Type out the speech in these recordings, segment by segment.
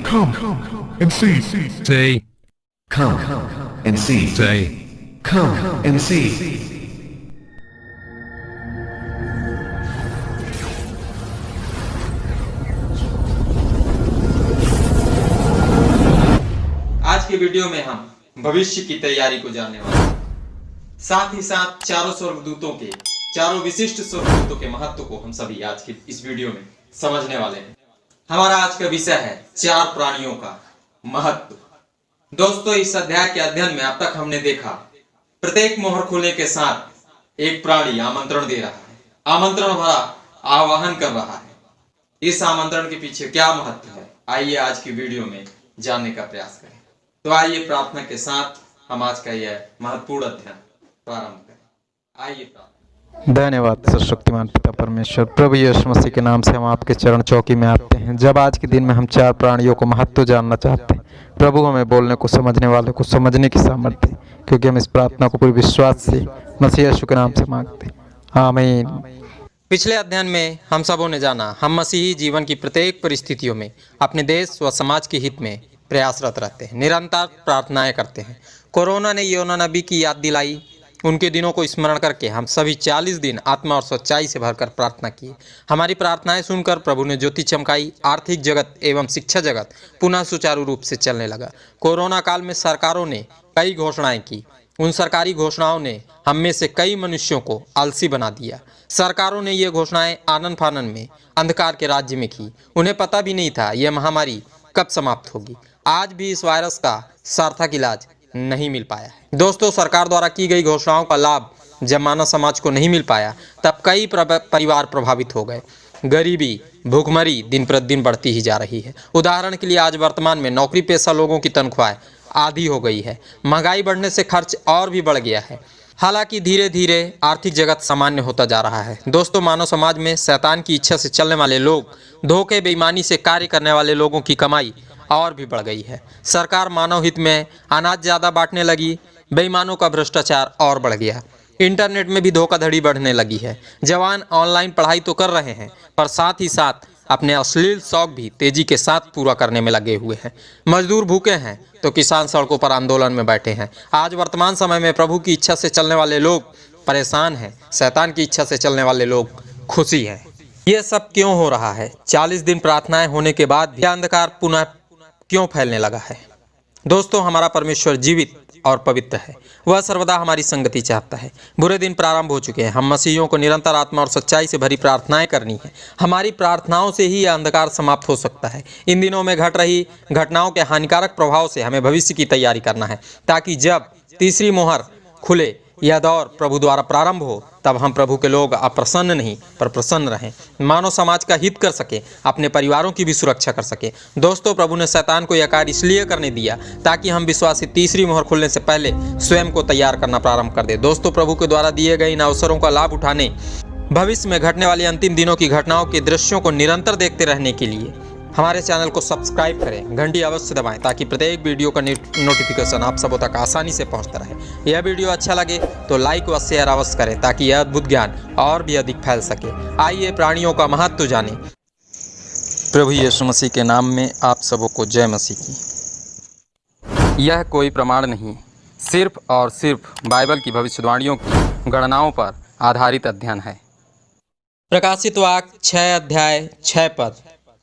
Come and see. See. Come and see. See. Come and see. आज के video में हम भविष्य की तैयारी को जानने वाले हैं। साथ ही साथ चारों स्वर्गदूतों के चारों विशिष्ट स्वर्गदूतों के महत्व को हम सभी आज की इस वीडियो में समझने वाले हैं। हमारा आज का विषय है चार प्राणियों का महत्व। दोस्तों, इस अध्याय के अध्ययन में अब तक हमने देखा प्रत्येक मोहर खुलने के साथ एक प्राणी आमंत्रण दे रहा है, आमंत्रण भरा आह्वान कर रहा है। इस आमंत्रण के पीछे क्या महत्व है, आइए आज की वीडियो में जानने का प्रयास करें। तो आइए प्रार्थना के साथ हम आज का यह महत्वपूर्ण अध्ययन प्रारंभ करें। आइए प्रार्थना। धन्यवाद सर्वशक्तिमान पिता परमेश्वर। प्रभु यीशु मसीह के नाम से हम आपके चरण चौकी में आते हैं। जब आज के दिन में हम चार प्राणियों को महत्व जानना चाहते हैं, प्रभु हमें बोलने को, समझने वाले को समझने की सामर्थ्य, क्योंकि हम इस प्रार्थना को पूरे विश्वास से मसीह यीशु के नाम से मांगते हैं, आमीन। पिछले अध्ययन में हम सबों ने जाना हम मसीही जीवन की प्रत्येक परिस्थितियों में अपने देश व समाज के हित में प्रयासरत रहते हैं, निरंतर प्रार्थनाएं करते हैं। कोरोना ने योना नबी की याद दिलाई। उनके दिनों को स्मरण करके हम सभी 40 दिन आत्मा और सच्चाई से भरकर प्रार्थना की। हमारी प्रार्थनाएं सुनकर प्रभु ने ज्योति चमकाई। आर्थिक जगत एवं शिक्षा जगत पुनः सुचारू रूप से चलने लगा। कोरोना काल में सरकारों ने कई घोषणाएं की। उन सरकारी घोषणाओं ने हम में से कई मनुष्यों को आलसी बना दिया। सरकारों ने ये घोषणाएं आनन फानन में अंधकार के राज्य में की। उन्हें पता भी नहीं था यह महामारी कब समाप्त होगी। आज भी इस वायरस का सार्थक इलाज नहीं मिल पाया है। दोस्तों, सरकार द्वारा की गई घोषणाओं का लाभ जब मानव समाज को नहीं मिल पाया, तब कई परिवार प्रभावित हो गए। गरीबी, भूखमरी दिन प्रतिदिन बढ़ती ही जा रही है। उदाहरण के लिए आज वर्तमान में नौकरी पेशा लोगों की तनख्वाह आधी हो गई है। महंगाई बढ़ने से खर्च और भी बढ़ गया है। हालांकि धीरे धीरे आर्थिक जगत सामान्य होता जा रहा है। दोस्तों, मानव समाज में शैतान की इच्छा से चलने वाले लोग, धोखे बेईमानी से कार्य करने वाले लोगों की कमाई और भी बढ़ गई है। सरकार मानव हित में अनाज ज़्यादा बांटने लगी। बेईमानों का भ्रष्टाचार और बढ़ गया। इंटरनेट में भी धोखाधड़ी बढ़ने लगी है। जवान ऑनलाइन पढ़ाई तो कर रहे हैं, पर साथ ही साथ अपने अश्लील शौक भी तेजी के साथ पूरा करने में लगे हुए हैं। मजदूर भूखे हैं तो किसान सड़कों पर आंदोलन में बैठे हैं। आज वर्तमान समय में प्रभु की इच्छा से चलने वाले लोग परेशान हैं, शैतान की इच्छा से चलने वाले लोग खुशी हैं। ये सब क्यों हो रहा है? 40 दिन प्रार्थनाएं होने के बाद भी अंधकार पुनः क्यों फैलने लगा है? दोस्तों, हमारा परमेश्वर जीवित और पवित्र है। वह सर्वदा हमारी संगति चाहता है। बुरे दिन प्रारंभ हो चुके हैं। हम मसीहियों को निरंतर आत्मा और सच्चाई से भरी प्रार्थनाएं करनी है। हमारी प्रार्थनाओं से ही यह अंधकार समाप्त हो सकता है। इन दिनों में घट रही घटनाओं के हानिकारक प्रभाव से हमें भविष्य की तैयारी करना है, ताकि जब तीसरी मोहर खुले, यह दौर प्रभु द्वारा प्रारंभ हो, तब हम प्रभु के लोग अप्रसन्न नहीं पर प्रसन्न रहें, मानव समाज का हित कर सके, अपने परिवारों की भी सुरक्षा कर सके। दोस्तों, प्रभु ने शैतान को यह कार्य इसलिए करने दिया ताकि हम विश्वासी तीसरी मोहर खुलने से पहले स्वयं को तैयार करना प्रारंभ कर दे। दोस्तों, प्रभु के द्वारा दिए गए इन अवसरों का लाभ उठाने, भविष्य में घटने वाली अंतिम दिनों की घटनाओं के दृश्यों को निरंतर देखते रहने के लिए हमारे चैनल को सब्सक्राइब करें, घंटी अवश्य दबाएं, ताकि प्रत्येक वीडियो का नोटिफिकेशन आप सबों तक आसानी से पहुंचता रहे। यह वीडियो अच्छा लगे तो लाइक व शेयर अवश्य करें, ताकि यह अद्भुत ज्ञान और भी अधिक फैल सके। आइए प्राणियों का महत्व जानें। प्रभु यीशु मसीह के नाम में आप सबों को जय मसीह की। यह कोई प्रमाण नहीं, सिर्फ और सिर्फ बाइबल की भविष्यवाणियों की गणनाओं पर आधारित अध्ययन है। प्रकाशित वाक्य 6 अध्याय 6 पद।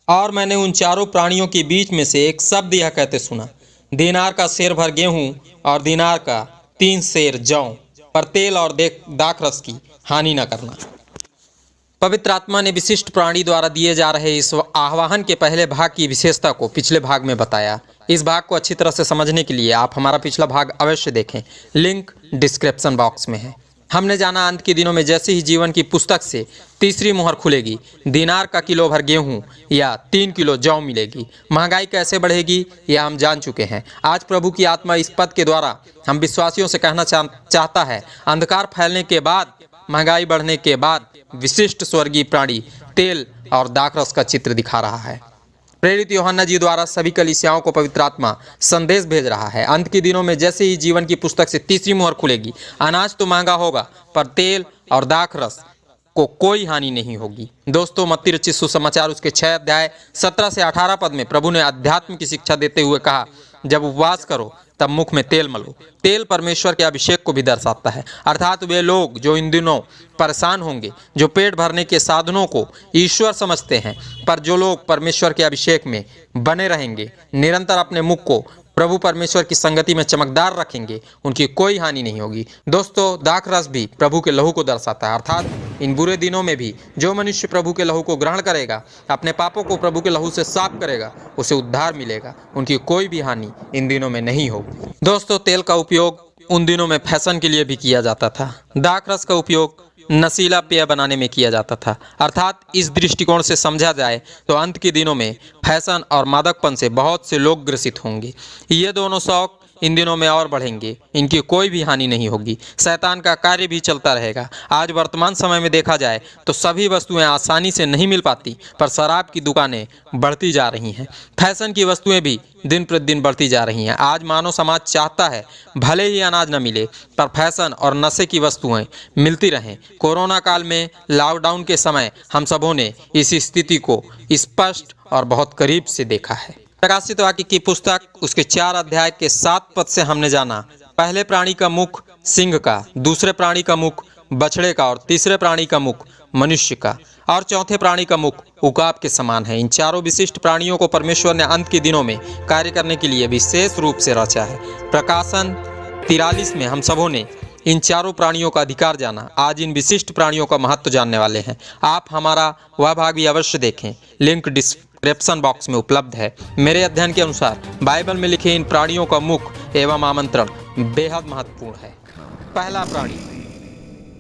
और मैंने उन चारों प्राणियों के बीच में से एक शब्द यह कहते सुना, दीनार का सेर भर गेहूं और दीनार का 3 सेर जौ, पर तेल और दाखरस की हानि न करना। पवित्र आत्मा ने विशिष्ट प्राणी द्वारा दिए जा रहे इस आह्वान के पहले भाग की विशेषता को पिछले भाग में बताया। इस भाग को अच्छी तरह से समझने के लिए आप हमारा पिछला भाग अवश्य देखें, लिंक डिस्क्रिप्शन बॉक्स में है। हमने जाना अंत के दिनों में जैसे ही जीवन की पुस्तक से तीसरी मोहर खुलेगी, दीनार का किलो भर गेहूं या 3 किलो जौ मिलेगी। महंगाई कैसे बढ़ेगी यह हम जान चुके हैं। आज प्रभु की आत्मा इस पद के द्वारा हम विश्वासियों से कहना चाहता है, अंधकार फैलने के बाद, महंगाई बढ़ने के बाद विशिष्ट स्वर्गीय प्राणी तेल और दाखरस का चित्र दिखा रहा है। प्रेरित यूहन्ना जी द्वारा सभी कलीसियाओं को पवित्र आत्मा संदेश भेज रहा है। अंत के दिनों में जैसे ही जीवन की पुस्तक से तीसरी मोहर खुलेगी, अनाज तो महंगा होगा, पर तेल और दाखरस को कोई हानि नहीं होगी। दोस्तों, मत्ती रचित सुसमाचार उसके 6 अध्याय 17 से 18 पद में प्रभु ने अध्यात्म की शिक्षा देते हुए कहा, जब उपवास करो तब मुख में तेल मलो। तेल परमेश्वर के अभिषेक को भी दर्शाता है, अर्थात वे लोग जो इन दिनों परेशान होंगे, जो पेट भरने के साधनों को ईश्वर समझते हैं, पर जो लोग परमेश्वर के अभिषेक में बने रहेंगे, निरंतर अपने मुख को प्रभु परमेश्वर की संगति में चमकदार रखेंगे, उनकी कोई हानि नहीं होगी। दोस्तों, दाख रस भी प्रभु के लहू को दर्शाता है, अर्थात इन बुरे दिनों में भी जो मनुष्य प्रभु के लहू को ग्रहण करेगा, अपने पापों को प्रभु के लहू से साफ करेगा, उसे उद्धार मिलेगा, उनकी कोई भी हानि इन दिनों में नहीं होगी। दोस्तों, तेल का उपयोग उन दिनों में फैशन के लिए भी किया जाता था। दाख रस का उपयोग नशीला पेय बनाने में किया जाता था, अर्थात इस दृष्टिकोण से समझा जाए तो अंत के दिनों में फैशन और मादकपन से बहुत से लोग ग्रसित होंगे। ये दोनों शौक इन दिनों में और बढ़ेंगे, इनकी कोई भी हानि नहीं होगी। शैतान का कार्य भी चलता रहेगा। आज वर्तमान समय में देखा जाए तो सभी वस्तुएं आसानी से नहीं मिल पाती, पर शराब की दुकानें बढ़ती जा रही हैं। फैशन की वस्तुएं भी दिन प्रतिदिन बढ़ती जा रही हैं। आज मानव समाज चाहता है भले ही अनाज न मिले, पर फैशन और नशे की वस्तुएं मिलती रहें। कोरोना काल में लॉकडाउन के समय हम सबों ने इस स्थिति को स्पष्ट और बहुत करीब से देखा है। प्रकाशित वाक्य की पुस्तक उसके 4 अध्याय के 7 पद से हमने जाना, पहले प्राणी का मुख सिंह का, दूसरे प्राणी का मुख बछड़े का, और तीसरे प्राणी का मुख मनुष्य का, और चौथे प्राणी का मुख उकाब के समान है। इन चारों विशिष्ट प्राणियों को परमेश्वर ने अंत के दिनों में कार्य करने के लिए विशेष रूप से रचा है। प्रकाशन 43 में हम सबों ने इन चारों प्राणियों का अधिकार जाना। आज इन विशिष्ट प्राणियों का महत्व जानने वाले हैं। आप हमारा वह भाग भी अवश्य देखें, लिंक डिस्क्रिप्शन बॉक्स में उपलब्ध है। मेरे अध्ययन के अनुसार बाइबल में लिखे इन प्राणियों का मुख एवं आमंत्रण बेहद महत्वपूर्ण है। पहला प्राणी,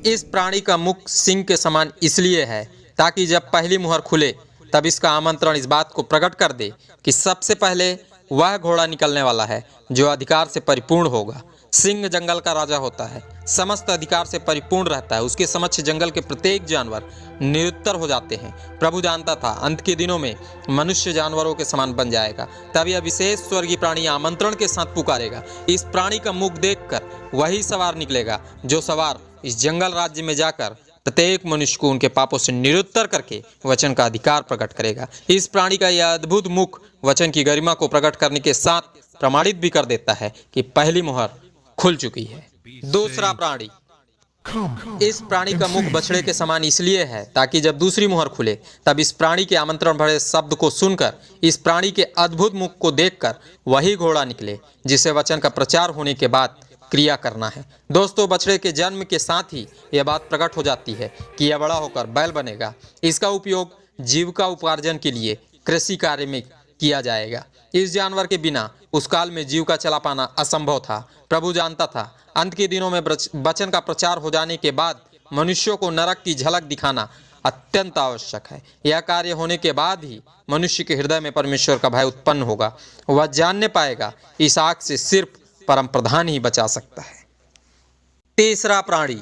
इस प्राणी का मुख सिंह के समान इसलिए है ताकि जब पहली मुहर खुले तब इसका आमंत्रण इस बात को प्रकट कर दे कि सबसे पहले वह घोड़ा निकलने वाला है जो अधिकार से परिपूर्ण होगा। सिंह जंगल का राजा होता है, समस्त अधिकार से परिपूर्ण रहता है। उसके समक्ष जंगल के प्रत्येक जानवर निरुत्तर हो जाते हैं। प्रभु जानता था अंत के दिनों में मनुष्य जानवरों के समान बन जाएगा। तब यह विशेष स्वर्गीय प्राणी आमंत्रण के साथ पुकारेगा। इस प्राणी का मुख देखकर वही सवार निकलेगा जो सवार इस जंगल राज्य में जाकर प्रत्येक मनुष्य को उनके पापों से निरुत्तर करके वचन का अधिकार प्रकट करेगा। इस प्राणी का यह अद्भुत मुख वचन की गरिमा को प्रकट करने के साथ प्रमाणित भी कर देता है कि पहली मुहर खुल चुकी है। दूसरा प्राणी, इस प्राणी का मुख बछड़े के समान इसलिए है ताकि जब दूसरी मुहर खुले तब इस प्राणी के आमंत्रण भरे शब्द को सुनकर, इस प्राणी के अद्भुत मुख को देखकर वही घोड़ा निकले जिसे वचन का प्रचार होने के बाद क्रिया करना है। दोस्तों, बछड़े के जन्म के साथ ही यह बात प्रकट हो जाती है कि यह बड़ा होकर बैल बनेगा। इसका उपयोग जीविका उपार्जन के लिए कृषि कार्य में किया जाएगा। इस जानवर के बिना उस काल में जीविका चला पाना असंभव था। प्रभु जानता था अंत के दिनों में वचन का प्रचार हो जाने के बाद मनुष्यों को नरक की झलक दिखाना अत्यंत आवश्यक है। यह कार्य होने के बाद ही मनुष्य के हृदय में परमेश्वर का भय उत्पन्न होगा। वह जानने पाएगा इस आग से सिर्फ परम प्रधान ही बचा सकता है। तीसरा प्राणी,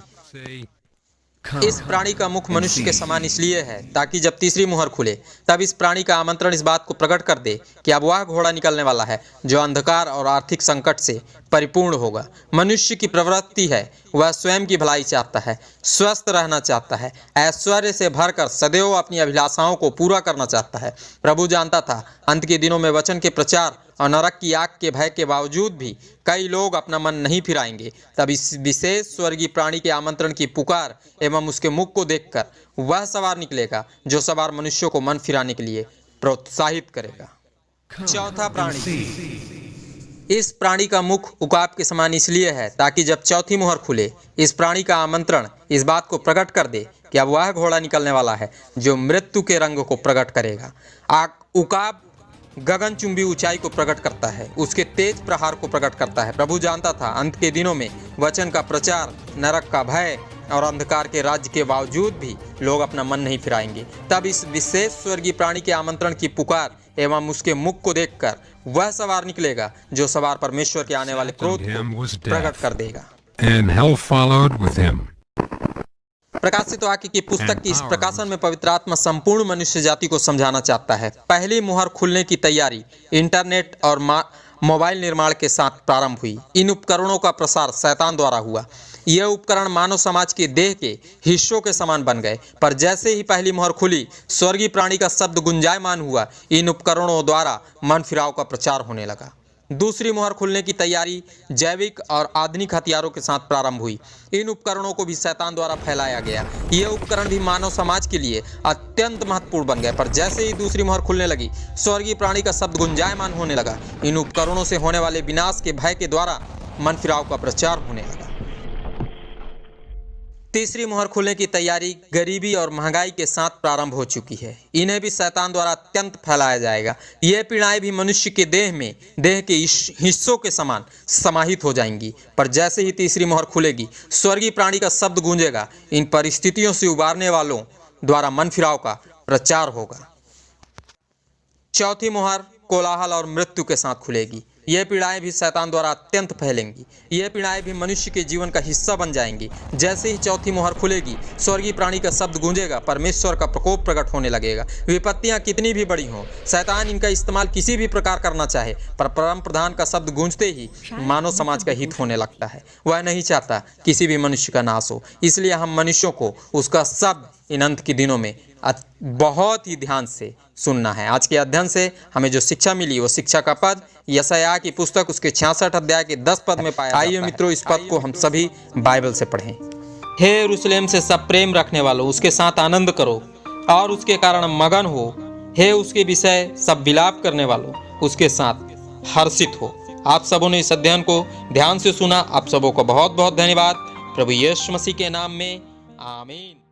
इस प्राणी का मुख मनुष्य के समान इसलिए है ताकि जब तीसरी मुहर खुले तब इस प्राणी का आमंत्रण इस बात को प्रकट कर दे कि अब वह घोड़ा निकलने वाला है जो अंधकार और आर्थिक संकट से परिपूर्ण होगा। मनुष्य की प्रवृत्ति है, वह स्वयं की भलाई चाहता है, स्वस्थ रहना चाहता है, ऐश्वर्य से भरकर सदैव अपनी अभिलाषाओं को पूरा करना चाहता है। प्रभु जानता था अंत के दिनों में वचन के प्रचार और नरक की आग के भय के बावजूद भी कई लोग अपना मन नहीं फिराएंगे। तब इस विशेष स्वर्गीय प्राणी के आमंत्रण की पुकार एवं उसके मुख को देखकर वह सवार निकलेगा जो सवार मनुष्यों को मन फिराने के लिए प्रोत्साहित करेगा। चौथा प्राणी, इस प्राणी का मुख उकाब के समान इसलिए है ताकि जब चौथी मुहर खुले इस प्राणी का आमंत्रण इस बात को प्रकट कर दे कि अब वह घोड़ा निकलने वाला है जो मृत्यु के रंग को प्रकट करेगा। उकाब गगनचुंबी ऊंचाई को प्रकट करता है, उसके तेज प्रहार को प्रकट करता है। प्रभु जानता था अंत के दिनों में वचन का प्रचार, नरक का भय और अंधकार के राज्य के बावजूद भी लोग अपना मन नहीं फिराएंगे। तब इस विशेष स्वर्गीय प्राणी के आमंत्रण की पुकार एवं उसके मुख को देखकर वह सवार निकलेगा जो सवार परमेश्वर के आने वाले क्रोध को प्रकट कर देगा। प्रकाशित वाक्य की पुस्तक की इस प्रकाशन में पवित्र आत्मा संपूर्ण मनुष्य जाति को समझाना चाहता है। पहली मुहर खुलने की तैयारी इंटरनेट और मोबाइल निर्माण के साथ प्रारंभ हुई। इन उपकरणों का प्रसार शैतान द्वारा हुआ। यह उपकरण मानव समाज के देह के हिस्सों के समान बन गए। पर जैसे ही पहली मोहर खुली, स्वर्गीय प्राणी का शब्द गुंजायमान हुआ। इन उपकरणों द्वारा मन फिराव का प्रचार होने लगा। दूसरी मोहर खुलने की तैयारी जैविक और आधुनिक हथियारों के साथ प्रारंभ हुई। इन उपकरणों को भी शैतान द्वारा फैलाया गया। ये उपकरण भी मानव समाज के लिए अत्यंत महत्वपूर्ण बन गए। पर जैसे ही दूसरी मोहर खुलने लगी, स्वर्गीय प्राणी का शब्द गुंजायमान होने लगा। इन उपकरणों से होने वाले विनाश के भय के द्वारा मन फिराव का प्रचार होने लगा। तीसरी मोहर खुलने की तैयारी गरीबी और महंगाई के साथ प्रारंभ हो चुकी है। इन्हें भी शैतान द्वारा अत्यंत फैलाया जाएगा। ये पीड़ाएं भी मनुष्य के देह के हिस्सों के समान समाहित हो जाएंगी। पर जैसे ही तीसरी मोहर खुलेगी, स्वर्गीय प्राणी का शब्द गूंजेगा। इन परिस्थितियों से उबारने वालों द्वारा मन फिराव का प्रचार होगा। चौथी मोहर कोलाहल और मृत्यु के साथ खुलेगी। ये पीड़ाएं भी शैतान द्वारा अत्यंत फैलेंगी। ये पीड़ाएं भी मनुष्य के जीवन का हिस्सा बन जाएंगी। जैसे ही चौथी मोहर खुलेगी, स्वर्गीय प्राणी का शब्द गूंजेगा। परमेश्वर का प्रकोप प्रकट होने लगेगा। विपत्तियां कितनी भी बड़ी हों, शैतान इनका इस्तेमाल किसी भी प्रकार करना चाहे, पर परम प्रधान का शब्द गूंजते ही मानव समाज का हित होने लगता है। वह नहीं चाहता किसी भी मनुष्य का नाश हो। इसलिए हम मनुष्यों को उसका शब्द इन अंत के दिनों में बहुत ही ध्यान से सुनना है। आज के अध्ययन से हमें जो शिक्षा मिली, वो शिक्षा का पद यशायाह की पुस्तक उसके 66 अध्याय के 10 पद में पाया। आइए मित्रों, इस पद को हम सभी बाइबल से पढ़ें। हे यरूशलेम से सब प्रेम रखने वालों, उसके साथ आनंद करो और उसके कारण मगन हो। हे उसके विषय सब विलाप करने वालों, उसके साथ हर्षित हो। आप सबों ने इस अध्ययन को ध्यान से सुना। आप सबों को बहुत बहुत धन्यवाद। प्रभु यीशु मसीह के नाम में आमीन।